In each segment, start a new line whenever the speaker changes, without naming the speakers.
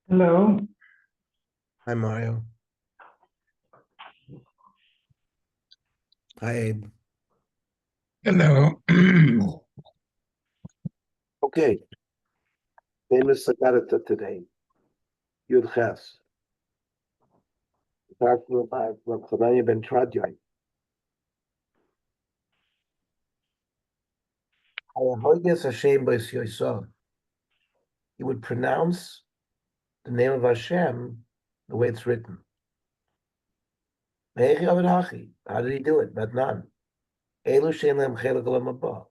Hello.
Hi, Mario. Hi, Abe.
Hello.
Okay, famous Sagarata today. Yud Ches. Talking about Rav Chananya ben Tradyon. Hayahoyges Hashem B'Yis Yosef. He would pronounce the name of Hashem the way it's written. How did he do it? Batnan. Elu Shem Lem Chelik Olam Haba.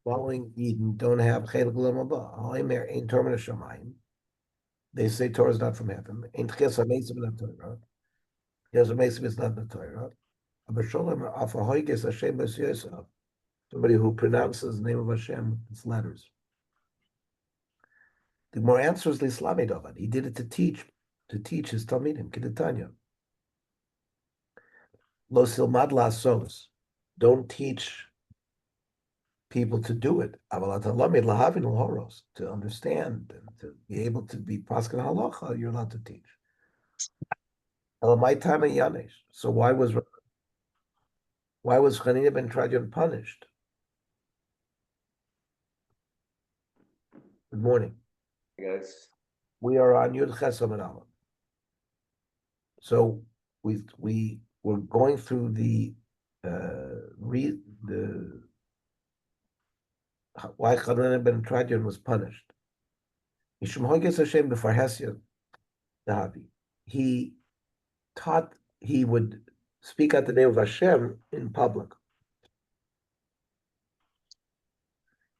Following Eden don't have Chelik Olam Haba. Ha'omer Ein Torah Min Hashamayim. They say Torah is not from heaven. Ein Tchias HaMeisim Min HaTorah. Tchias HaMeisim is not in the Torah. Somebody who pronounces the name of Hashem with its letters. The more answers Lislamedovan. He did it to teach his Talmidim, Kedetanya. Lo silmad lasos. Don't teach people to do it. To understand and to be able to be paskin halacha, you're allowed to teach. So why was Chanina ben Tradyon punished? Good morning.
Guys.
We are on Yud Ches Amud Aleph. So we were going through why Chanina ben Tradyon was punished. He taught he would speak out the name of Hashem in public.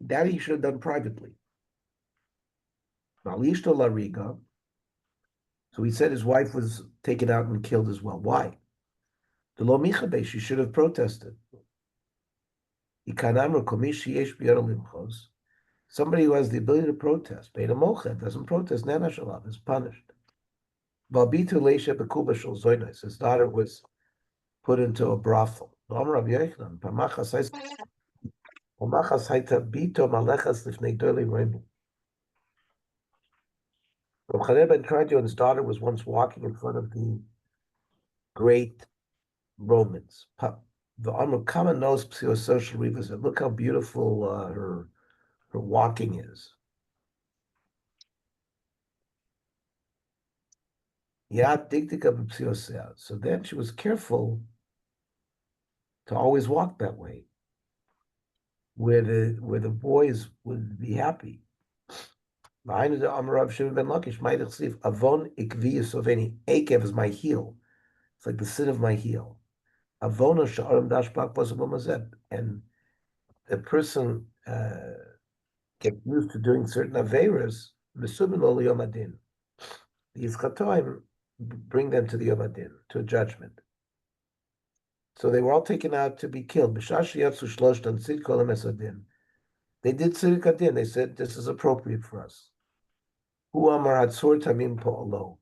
That he should have done privately. So he said his wife was taken out and killed as well. Why? She should have protested. Somebody who has the ability to protest, doesn't protest, is punished. His daughter was put into a brothel. Rav Chaneh ben Tradion's daughter was once walking in front of the great Romans. The Amar knows psychosocial revisit. Look how beautiful her walking is. So then she was careful to always walk that way, where the boys would be happy. Behind the Amarav Shimon ben Lakish, Avon ikviyus oveni. Akev is my heel. It's like the sin of my heel. Avona sha'aram dashbak basabamazeb. And the person get used to doing certain averas, mesubin lo yom adin. These chatoim bring them to the yom adin, to a judgment. So they were all taken out to be killed. They did tziddik adin. They said, this is appropriate for us. Hu amar hatzor tamim po'alo.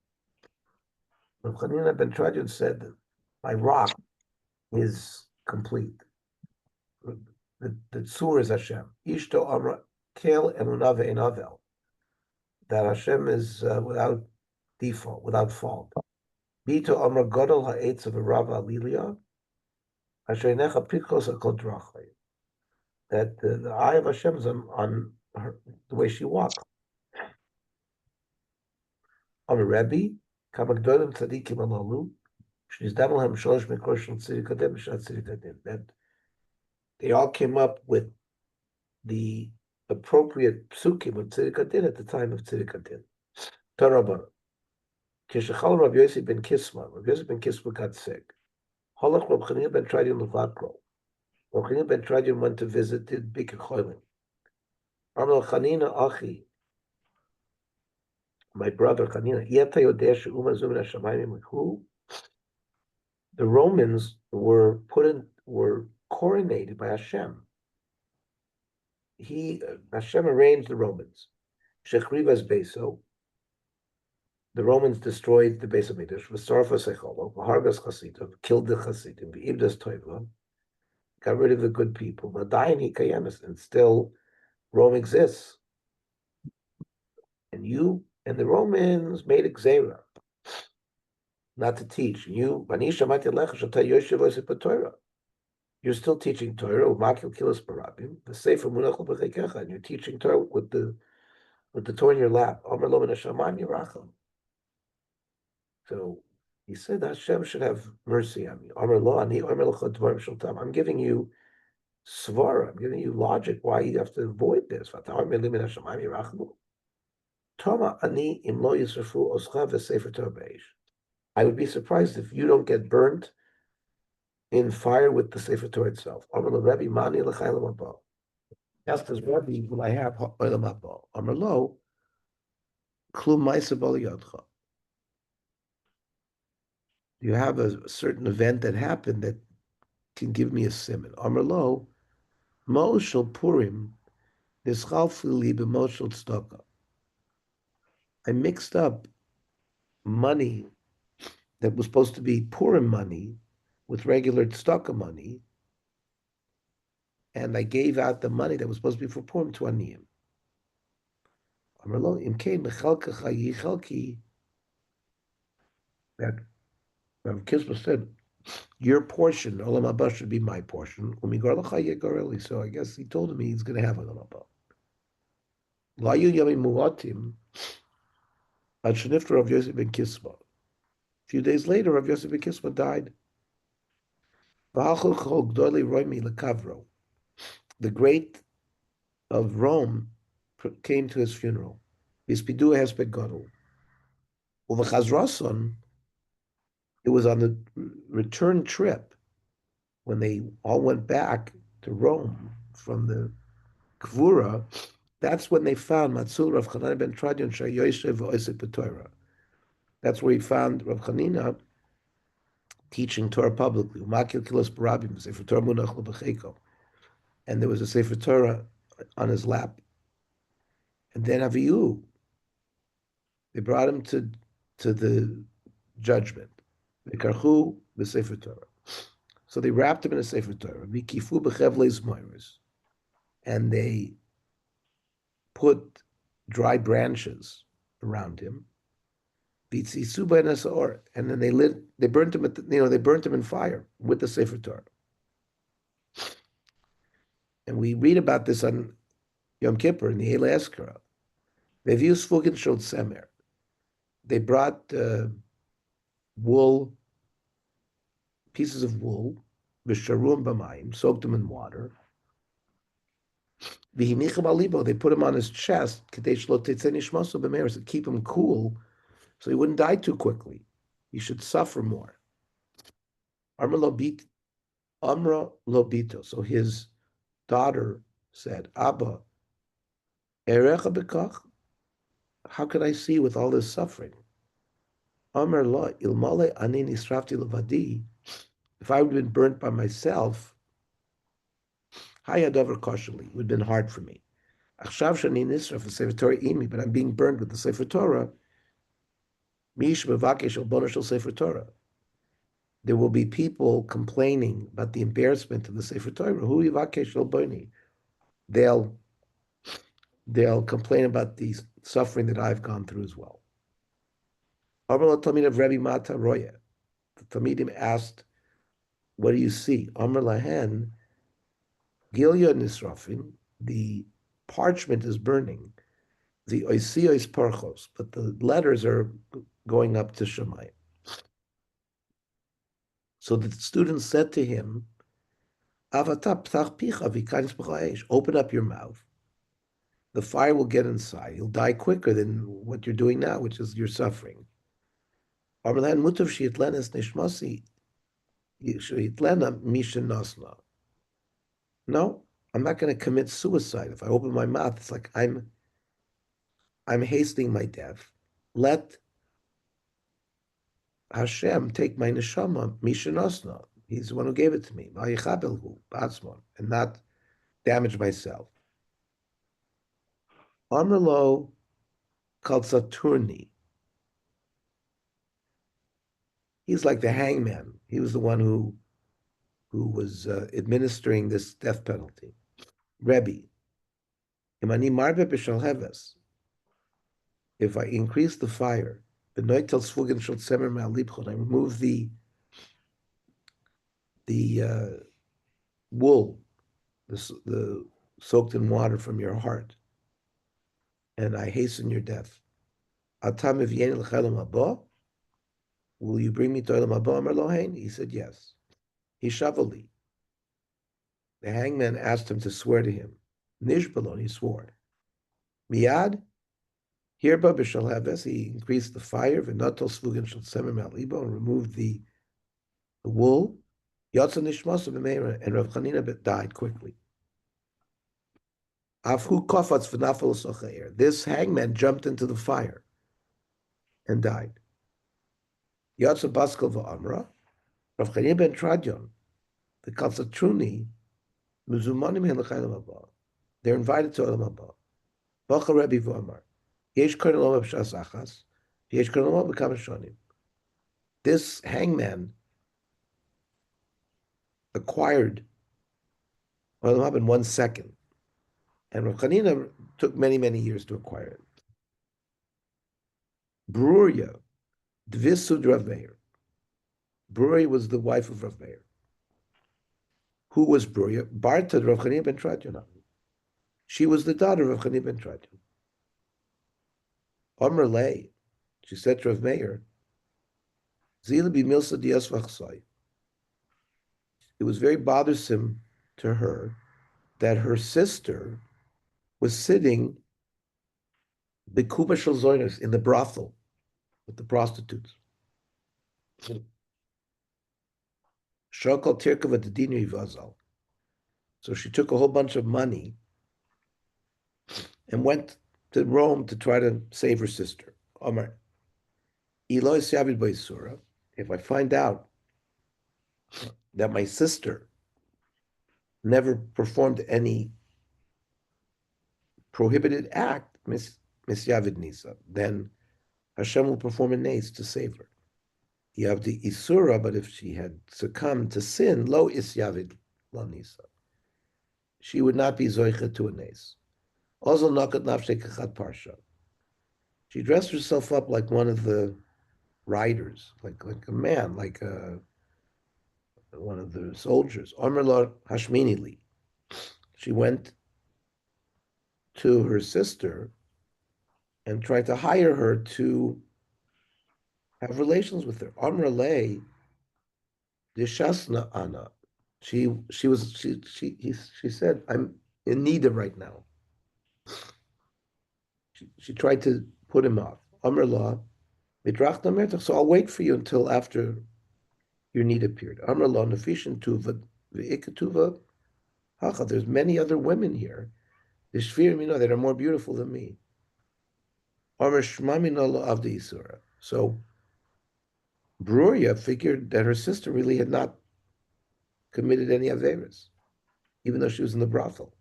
Rav Chanina ben Tradyon said that my rock is complete. The tzur is Hashem. Ishto amra kel emunah ve'enavel. That Hashem is without default, without fault. Bito amra godol ha'etz of a rava alilia. Asher necha pikos akol drachay. That the eye of Hashem is on her, the way she walks. Amar Rebbe, kamagdolim tzadikim alalu. That they all came up with the appropriate psukim of tzedek adin at the time of tzedek adin. Tarabah. Kishachal Rav Yosef ben Kisma. Rav Yosef ben Kisma got sick. Halach Rav Chanina ben Tradyon levakro. Rav Chanina ben Tradyon went to visit the Bika Cholim. Amar Chanina achi. My brother Chanina. Yeta yodeh she'uma zu min hashamayim who? The Romans were coronated by Hashem. Hashem arranged the Romans. Shechrivas Beso. The Romans destroyed the Beis Hamikdash. V'sarfa secholo. V'hargas chasidim. Killed the chasidim. V'ibdas toiva. Got rid of the good people. V'dayin hi kayemis. And still Rome exists. And you And the Romans made a gzera not to teach. You're still teaching Torah, the Sefer Munachal B'Cheikecha, and you're teaching Torah with the Torah in your lap. So he said Hashem should have mercy on me. I'm giving you svara, I'm giving you logic why you have to avoid this. I would be surprised if you don't get burnt in fire with the Sefer Torah itself. Asked his Rebbe, will I have olam haba? Amar lo, klum ma'aser bo liyadcha. You have a certain event that happened that can give me a simon. Amar lo, moshel purim nischalfu li b'moshel tzedakah. I mixed up money that was supposed to be purim money with regular tzedakah money, and I gave out the money that was supposed to be for purim to aniyim. Amar lo, im kein mechalkecha yichalki, that Rav Kispa said, your portion, Olam Haba, should be my portion. So I guess he told him he's going to have Olam Haba. Layu Yomi Muatim, Ad Shenifta Rav Yosef ben Kisma. A few days later, Rav Yosef ben Kisma died. The great of Rome came to his funeral. Bispidu Hesped Gadol. Uvachazrason, it was on the return trip when they all went back to Rome from the Kvura. That's when they found Matzul Rav Chanina ben Tradion Shayoshev Oisek B'Torah. That's where he found Rav Chanina teaching Torah publicly. Umakil Kilos Barabim, Sefer Torah Munach L'Becheko. And there was a Sefer Torah on his lap. And then Avihu, they brought him to the judgment. V'karchu b'Sefer Torah. So they wrapped him in a Sefer Torah. V'kifu b'chevleis moiros. And they put dry branches around him. And then they burnt him they burnt him in fire with the Sefer Torah. And we read about this on Yom Kippur in the Eila Eskara. Semer. They brought wool, pieces of wool, v'sharum b'mayim, soaked them in water. They put him on his chest to keep him cool, so he wouldn't die too quickly. He should suffer more. Amra lobito. So his daughter said, Abba, erecha bekach? How could I see with all this suffering? Amar lo ilmale ani nisrafti levadi. If I would have been burnt by myself, hayadover koshali, it would have been hard for me. Achshav shani nisraf Sefer Torah imi, but I'm being burned with the Sefer Torah. Mish mevakesh al bono shel Sefer Torah. There will be people complaining about the embarrassment of the Sefer Torah. Hu yivakesh al boni. They'll complain about the suffering that I've gone through as well. Amar Talmid of Rebbe Mata Roya. The Talmidim asked, what do you see? Amar Lahen, Gilya Nisrafin, the parchment is burning. The Oisio is Parchos, but the letters are going up to Shemai. So the student said to him, Avatap ptach picha v'kanis b'cha'esh. Open up your mouth. The fire will get inside. You'll die quicker than what you're doing now, which is you're suffering. Amar Lahen mutav she'itlenes nishmasi. No, I'm not going to commit suicide. If I open my mouth, it's like I'm hastening my death. Let Hashem take my neshama, mishanosna. He's the one who gave it to me, and not damage myself. Amrlo called Saturni. He's like the hangman. He was the one who was administering this death penalty. Rebbe, Imani marbe b'shal heves. if I increase the fire, I remove the wool, the soaked in water from your heart, and I hasten your death. Will you bring me to Olam Haba? Amar lo hein. He said yes. He shavali. The hangman asked him to swear to him. Nishbalon, he swore. Miyad, hereby b'shal haves, he increased the fire, v'natol svugin shal semer ma'alibo, and removed the wool. Yatsa nishmasa b'meira, and Rav Chanina died quickly. Afhu kofatz v'nafal sochair. This hangman jumped into the fire and died. Yatsa baskal v'amra, Rav Chanina ben Tradion, the Kalsatruni, muzumanim hen l'chaylam haba. They're invited to Olam Haba. Bacha Rebbe v'amar. Yesh kohen olam b'shas achas, yesh kohen olam b'kama shonim. This hangman acquired Olam Haba in 1 second, and Rav Chanina took many, many years to acquire it. Bruria, Dvisud Rav Meir. Bruria was the wife of Rav Meir. Who was Bruria? Barta Rav Chanina ben Tradion. She was the daughter of Rav Chanina ben Tradion. Omer Lei, she said to Rav Meir, Zila bi milsa dias v'achsai. It was very bothersome to her that her sister was sitting the Kuba Shel Zoynos in the brothel with the prostitutes. Shokal Tirkava Dedinu Vazal. So she took a whole bunch of money and went to Rome to try to save her sister. Omar, Eloi Siavid Baisura, if I find out that my sister never performed any prohibited act, Miss Yavid Nisa, then Hashem will perform a nace to save her. You have the Isura, but if she had succumbed to sin, lo isyavid lo nisa, she would not be zoicha to a nace. Also, nakat nafshe kachat parsha. She dressed herself up like one of the riders, like a man, like one of the soldiers. Omer lo hashmini li. She went to her sister and tried to hire her to have relations with her. Omer lei dishasna ana. She said, I'm in need of right now. She tried to put him off. Amr law, midrachna mertach. So I'll wait for you until after your need appeared. Amr law nefishin tuva ve'ikatuva hacha. There's many other women here. The shvir mino that are more beautiful than me. Amr shmamino lo avdi isura. So Bruria figured that her sister really had not committed any averas, even though she was in the brothel.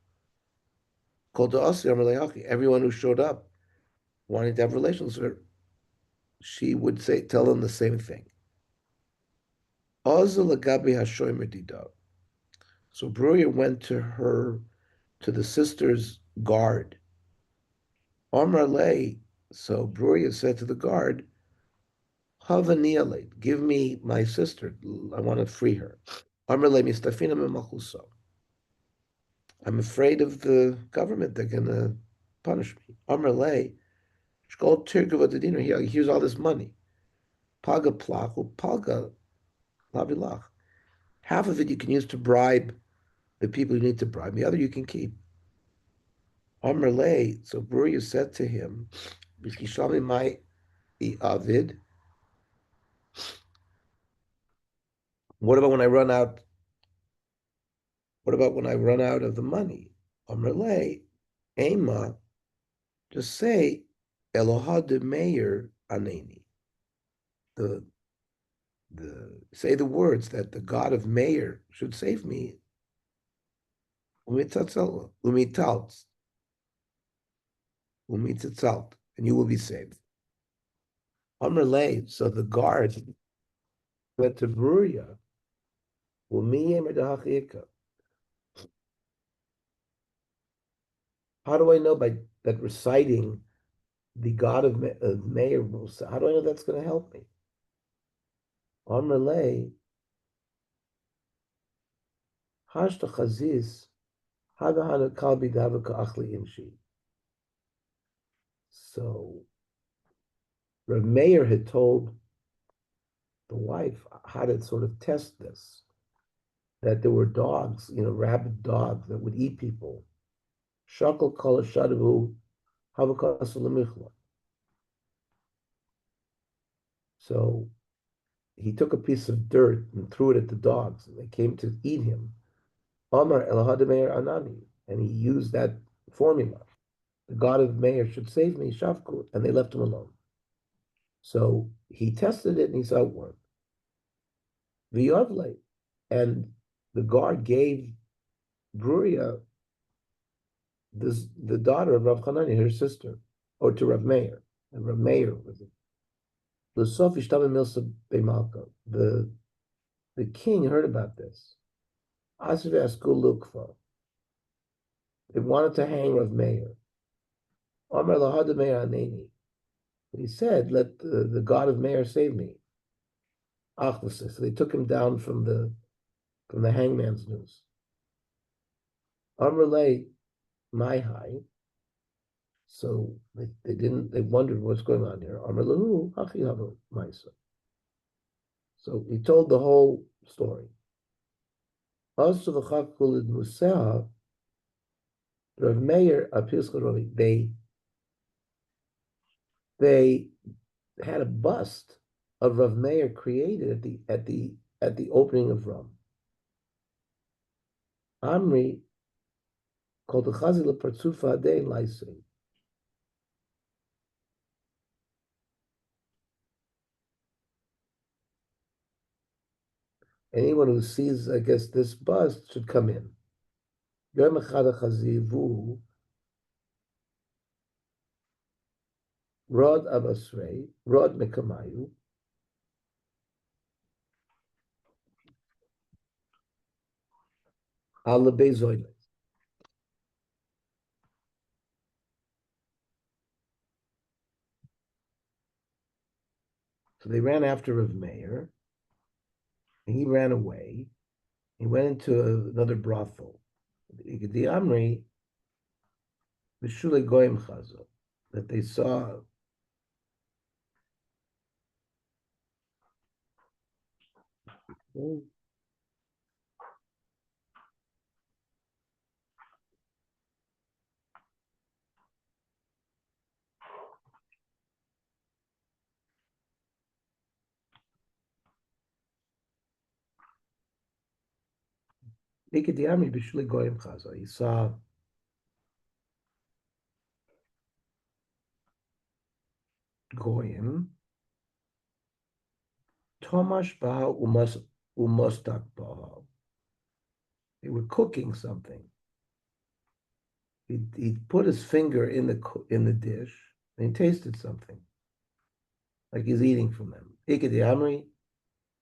Called to us, everyone who showed up wanting to have relations with her, she would tell them the same thing. So Bruria went to the sister's guard. Omar lay, so Bruria said to the guard, Havaniale, give me my sister. I want to free her. Omar lay mistafina memachuso. I'm afraid of the government. They're going to punish me. Omar lay, shkol tirgava dedina. Here's all this money. Paga plachu, paga lavilach. Half of it you can use to bribe the people you need to bribe. The other you can keep. Amr lay, so Bruria said to him, Bishkishami my avid. What about when I run out? What about when I run out of the money? Amr lay, Ema, just say, Eloha de Meir Aneni. The say the words that the God of Meir should save me. Umitalt, and you will be saved. Amr lay, so the guard said to Bruria, how do I know by that reciting the God of Meir will say, how do I know that's going to help me? On Malay, Hashta Chazis, Havahana Kalbi Davaka Achli Imshi. So Rav Meir had told the wife how to sort of test this, that there were dogs, rabid dogs that would eat people. Shakal kol shadavu havakasulamichla. So he took a piece of dirt and threw it at the dogs, and they came to eat him. Amar Elahadameir Anani, and he used that formula. The God of Meir should save me, Shavku, and they left him alone. So he tested it and he saw it worked. V'yodle, and the guard gave Bruria the daughter of Rav Hanani, her sister, or to Rav Meir. And Rav Meir was it. The king heard about this. They wanted to hang Rav Meir. He said, let the God of Meir save me. So they took him down from the hangman's noose. Amrle my high. So they wondered what's going on here. Amrlahu Hachi Maisa. So he told the whole story. Also the Chakulid Musa, Rav Meir Apilskorovi, they had a bust of Rav Meir created at the opening of Ram. Amri called the Chazil Partzufa Adei Laisei. Anyone who sees, I guess, this bust should come in. Yom Echad Chazivu Rod Abasrei, Rod Mekamayu, Alabei Zoyle. So they ran after Rav Meir, and he ran away. He went into another brothel. The Amri, the Shule Goyim Chazo, that they saw. The Amri, the Shule Goyim Chazo. He saw Goyim, Tomash Baha Umostak Baha. They were cooking something. He put his finger in the dish and he tasted something, like he's eating from them. Ikedi Amri,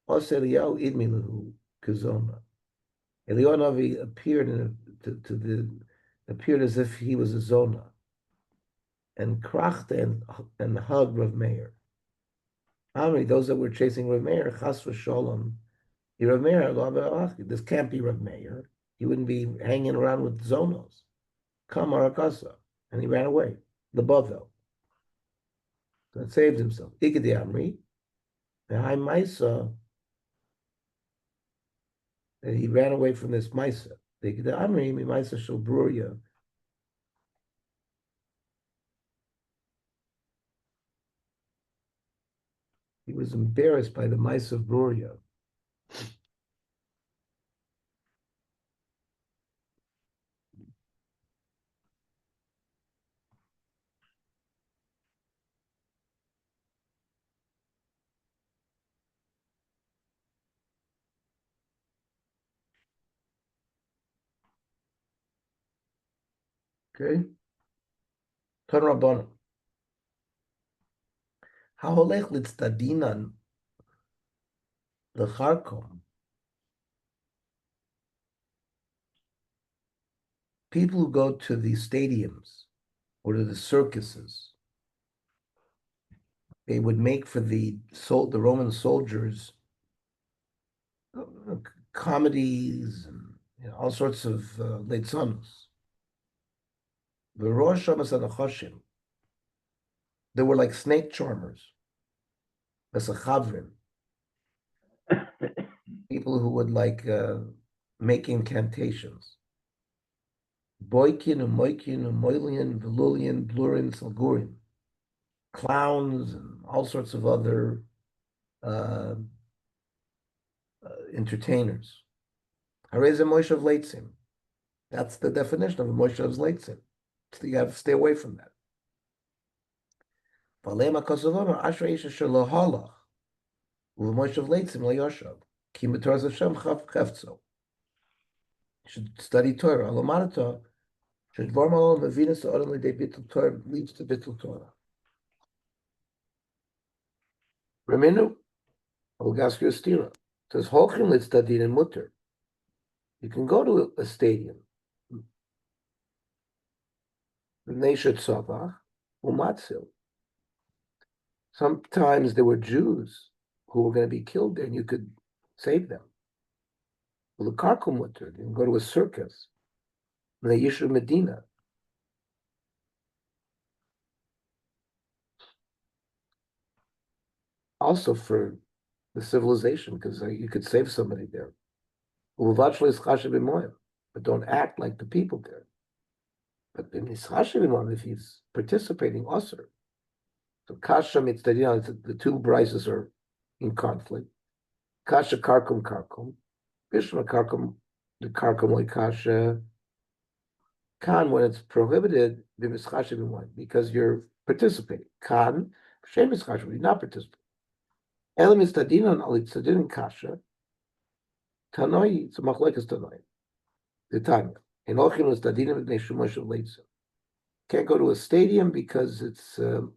Oseliyahu Idmilahu Kazona. Eliyahu Navi appeared as if he was a zona and krachte and hugged Rav Meir. Amri, those that were chasing Rav Meir, Chas v'Sholom, Rav Meir, this can't be Rav Meir. He wouldn't be hanging around with zonos. Come Arakasa, and he ran away. The Bavel. So it saved himself. Ikedi Amri, the high Maisa, that he ran away from this Maisa. Ikedi Amri, mi Maisa shel Bruria. He was embarrassed by the Maisa of Bruria. Okay? Tan Rabbanon. Ha'olech litztadinan lecharkom. People who go to the stadiums or to the circuses they would make for the Roman soldiers comedies and all sorts of leitzanus. The Rosh Hashanah they were like snake charmers, Besachavrim, people who would like make incantations. Boykin and Moikin and Moilian, Velulian, Blurin, Salgurin, clowns and all sorts of other uh, entertainers. Hareza Moshe of Leitzim. That's the definition of a Moshe of Leitzim. So you have to stay away from that. Valema Kosovomer, Asher Isha Shalohalach, Moshe of Leitzim, Layoshav, Kim B'Torah Hashem Chav Chefzo. You should study Torah. Alomanata, should Vorm Alon Levinus Odom Lidei Bittul Torah leads to Bittul Torah. Reminu, I will ask you a stira. It says, Holchim Litzadin and Mutter. You can go to a stadium. Neshet Tzavach, Umatzil. Sometimes there were Jews who were going to be killed there, and you could save them. Well, the Karkum Mutter, you can go to a circus. The Yishuv Medina. Also for the civilization, because you could save somebody there. But don't act like the people there. But if he's participating, also. So Kasha Mitzvah, the two brises are in conflict. Kasha Karkum Karkum. Bishma Karkum, the Karkum like Kasha. Kan, when it's prohibited, because you're participating. Kan, Shem is Kasha, you're not participating. Elam is Tadinon, Alitzadin Kasha. Tanoi, it's a machlekes Tanoi. The Tanya. And Ochim is Tadinon, Neshumosh of Leitzim. Can't go to a stadium because it's a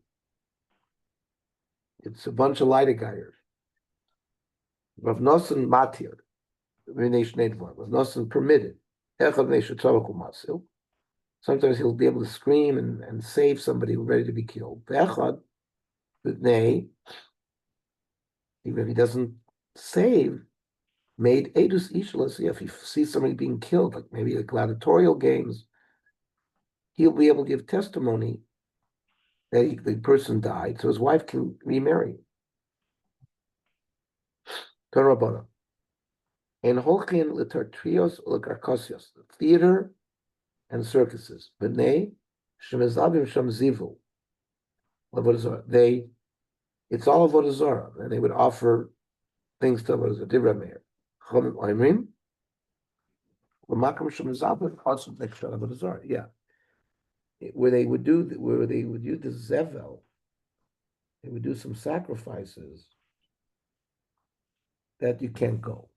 bunch of Leidegeiers. Rav Nosson Matir, Rav Nosson permitted. Sometimes he'll be able to scream and save somebody who's ready to be killed. Even if he doesn't save, made Edus Ishalas, if he sees somebody being killed, like maybe like gladiatorial games, he'll be able to give testimony that the person died, so his wife can remarry. Torabana. And Holkin Litartrios Lagarkosios, theater and circuses. B'nei Shemezavim Shem Zivu. It's all Avodah Zarah, and they would offer things to Avodah Zarah. Divra Meir. Chomim Oimrim. L'makam Shemezavim also Nekshad Avodah Zarah. Yeah. Where they would do the Zevel, they would do some sacrifices that you can't go.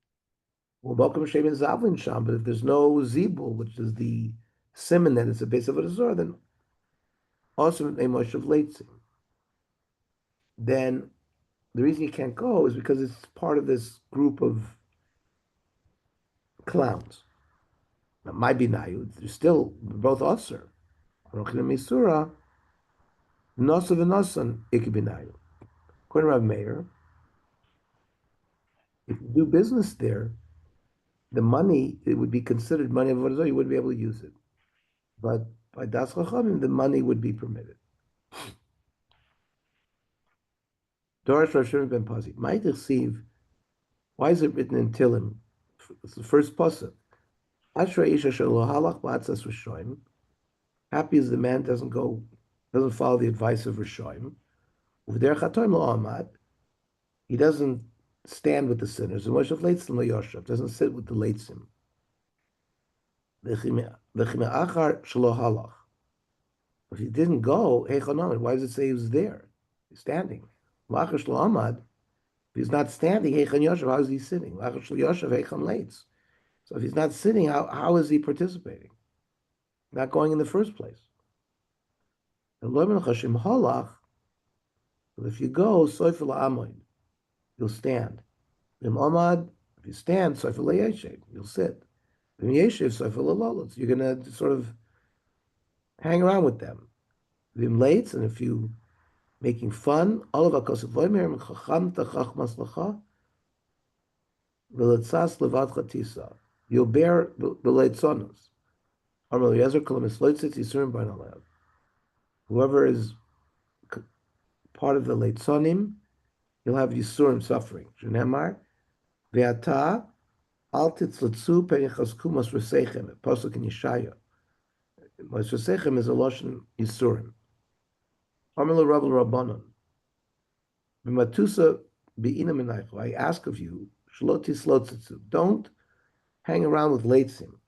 But if there's no zibul, which is the simon that is the base of a Zarah, then also a Moshe of Leitzim. Then the reason you can't go is because it's part of this group of clowns. Now, might be nayu. They're still both usher. Rochin Misura, Nosav and Nosan, Ikibinayu. According to Rav Meir, if you do business there, the money, it would be considered money of Avodah Zarah, you wouldn't be able to use it. But by Das Chachamim, the money would be permitted. Dorish Rav Shimon ben Pazi. Might receive, why is it written in Tilim? It's the first pasuk. Ashra Isha Shelo Halach Ba'atzas Rishoim. Happy is the man doesn't follow the advice of Rishoim. U'v'derech hatoim lo amad. He doesn't stand with the sinners. Moshe of Leitzim lo yoshav, doesn't sit with the Leitzim. V'chime'achar shelo halach. If he didn't go, heichon, why does it say he was there? He's standing. Ma'achar shelo amad. If he's not standing, heichon yoshav, how is he sitting? Ma'achar shelo yoshav, heichon leitz. So if he's not sitting, how is he participating? Not going in the first place. And lo'men chashim halach. If you go, soifel amoid, you'll stand. Im amad, if you stand, soifel yeshev, you'll sit. Im yeshev, soifel alolotz, you're going to sort of hang around with them. Im leitz, and if you making fun. All of akosavoymer chacham tachachmas lacha v'letzas levad chatisa. You'll bear b'leitzonos. Amar Eliezer kol misloitzit yisurim b'nalav. Whoever is part of the leitzonim, you'll have yisurim suffering. Shneimar ve'ata al titzletzu penichasku masresechem. Pasuk in Yeshaya. Masresechem is a lashon yisurim. Amar Rabbi Rabbanon. V'matusa be'ina minaycho. I ask of you, shlo tislotzetzu. Don't hang around with leitzim.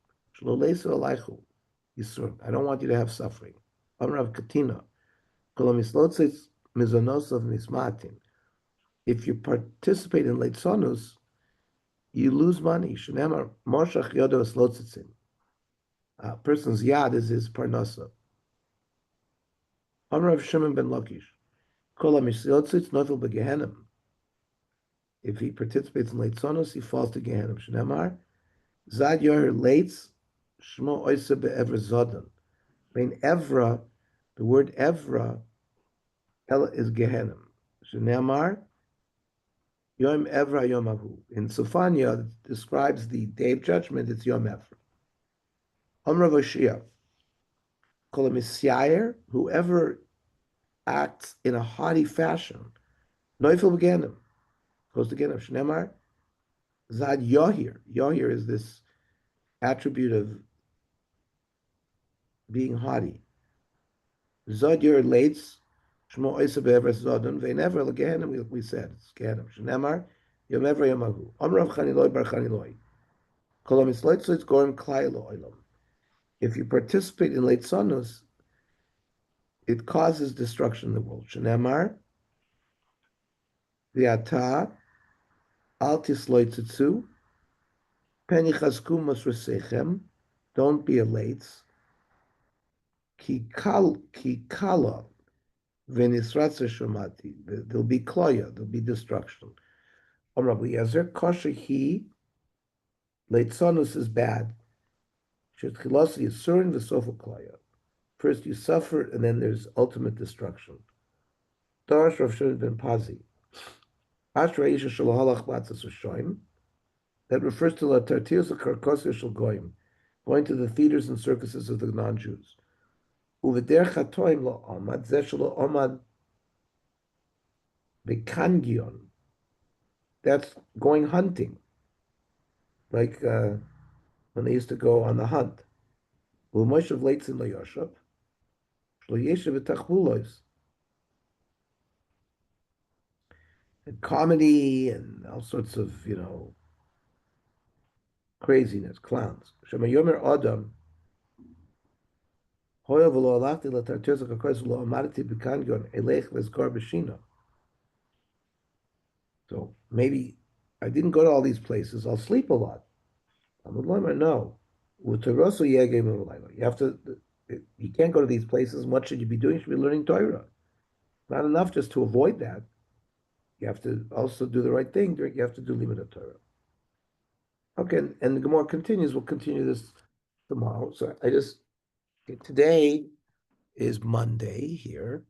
Shlo leisu alaychu yisurim. I don't want you to have suffering. Amar Rav Katina. Kol mislotzitz mizonosav mismatin. If you participate in leitzonus, you lose money. Shneimar moshach yodo slotzitzin. A person's yad is his parnasa. Amar Rav Shimon ben Lakish. Kol mislotzitz nofel begehenim. If he participates in leitzonus, he falls to Gehenim. Shneimar zad yoher leitz shmo oisa be'evra zodan. Bein evra, the word evra is Gehenim. Shneimar Yom Evra Yom Ahu. In Sufania, it describes the day of judgment, it's Yom Evra. Amrav Oshia, Kol Misyayer, whoever acts in a haughty fashion, Noifel Beganim, goes to Gehenim. Shnemar, Zad Yohir. Yohir is this attribute of being haughty. Zad Yor Leitz, Shmo Oisa Be'evra Zodon, Ve'never Legehenim, we said, it's Gehenim. Shnemar, Yom Evra Yom Ahu. Amrav Chaniloi Bar Chaniloi. If you participate in leitzonus, it causes destruction in the world. Shenemar, v'ata al tisloitzitzu, penichasku masresechem. Don't be a leitz. Ki kala v'nisratze shomati. There'll be kloya. There'll be destruction. Rabbi Yezer kosher he leitzonus is bad. Shetchilasi is surin v'sofa kloya. First you suffer, and then there's ultimate destruction. Darash Rav Shimon ben Pazi. Ashra Isha Shalahalach Batzas Ushoim. That refers to La Tartius Karkosir Shal Goyim, going to the theaters and circuses of the non-Jews. Uveder Chatoim Lo Omad, Zeshalo Omad Bekangion. That's going hunting, like when they used to go on the hunt. Umoshav Leitzin Lo Yoshav. And comedy and all sorts of, craziness, clowns. Shema Yomer Adam, Hoya v'lo alachti l'tartez ha'kakos v'lo amarti b'kangion elech v'ezkar b'shina. So maybe I didn't go to all these places. I'll sleep a lot. I'm a learner. No. You have to. You can't go to these places. What should you be doing? You should be learning Torah. Not enough just to avoid that. You have to also do the right thing. You have to do limud Torah. Okay, and the Gemara continues. We'll continue this tomorrow. So today is Monday here.